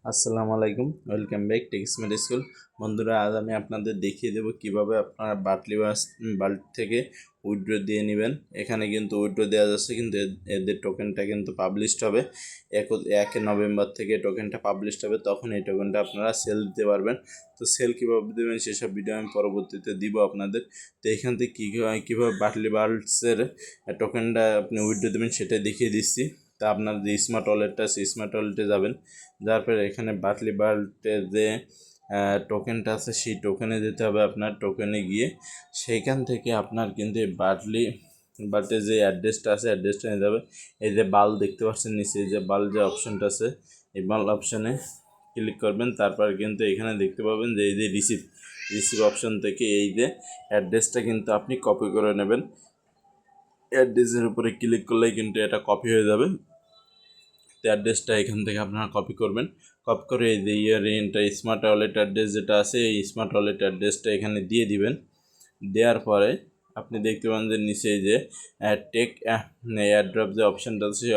আসসালামু আলাইকুম, welcome back টেক্সমেট school. বন্ধুরা, আজ আমি আপনাদের দেখিয়ে দেবো কিভাবে আপনারা বাল্ট থেকে উইথড্র দিয়ে নেবেন। এখানে কিন্তু উইথড্র দেওয়া যাচ্ছে, কিন্তু এদের টোকেনটা কিন্তু পাবলিশড হবে 1 নভেম্বর থেকে টোকেনটা পাবলিশড হবে। তখন এই টোকেনটা আপনারা সেল দিতে পারবেন। তো সেল কীভাবে দেবেন সেসব ভিডিও আমি পরবর্তীতে দিব আপনাদের। তো এখান থেকে কীভাবে বাল্টসের টোকেনটা আপনি উইথড্র দেবেন সেটা দেখিয়ে দিচ্ছি। তা আপনার যে স্মার্ট ওয়ালেটটা আছে স্মার্ট ওয়ালেটে যাবেন, যার পরে এখানে বাল্টের যে টোকেনটা আছে সেই টোকেনে যেতে হবে। আপনার টোকেনে গিয়ে সেইখান থেকে আপনার কিন্তু বাল্টের যে অ্যাড্রেসটা আছে অ্যাড্রেসটা নিয়ে যাবে। এই যে বাল দেখতে পাচ্ছেন নিচে, যে বাল যে অপশনটা আছে এই বাল অপশানে ক্লিক করবেন। তারপর কিন্তু এখানে দেখতে পাবেন যে এই যে রিসিভ অপশন থেকে এই যে অ্যাড্রেসটা কিন্তু আপনি কপি করে নেবেন। অ্যাড্রেসের উপরে ক্লিক করলেই কিন্তু এটা কপি হয়ে যাবে। অ্যাড্রেসটা এখান থেকে আপনারা কপি করবেন। কপি করে এই যে এটা স্মার্ট ওয়ালেট অ্যাড্রেস যেটা আছে এই স্মার্ট ওয়ালেট অ্যাড্রেসটা এখানে দিয়ে দিবেন। দেওয়ার পরে আপনি দেখতে পান যে নিচে যে টেক এয়ারড্রপ যে অপশানটা আছে সেই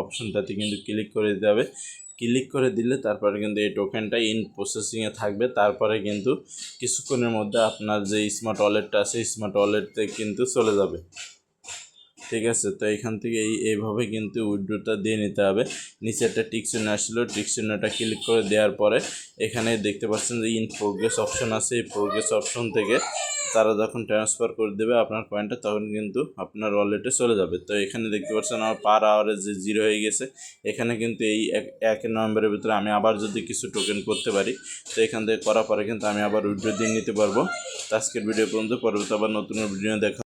অপশানটাতে কিন্তু ক্লিক করে দিতে হবে। ক্লিক করে দিলে তারপরে কিন্তু এই টোকেনটা ইন প্রসেসিংয়ে থাকবে। তারপরে কিন্তু কিছুক্ষণের মধ্যে আপনার যে স্মার্ট ওয়ালেটটা আছে স্মার্ট ওয়ালেটতে কিন্তু চলে যাবে। ঠিক আছে, তো এখান থেকে এইভাবে কিন্তু উইথড্রটা দিয়ে নিতে হবে। নিচে একটা টিক চিহ্ন আসছিলো, টিক চিহ্নটা ক্লিক করে দেওয়ার পরে এখানে দেখতে পাচ্ছেন যে ইন প্রোগ্রেস অপশন আছে। এই প্রোগ্রেস অপশন থেকে তারা যখন ট্রান্সফার করে দেবে আপনার কয়েনটা, তখন কিন্তু আপনার ওয়ালেটে চলে যাবে। তো এখানে দেখতে পাচ্ছেন আমার পার আওয়ারে যে 0 হয়ে গেছে। এখানে কিন্তু এই 1 নভেম্বরের ভিতরে আমি আবার যদি কিছু টোকেন করতে পারি, তো এখান থেকে করার পরে কিন্তু আমি আবার উইথড্র দিয়ে নিতে পারবো। তো আজকের ভিডিও পর্যন্ত, পরবর্তী আবার নতুন ভিডিও দেখা।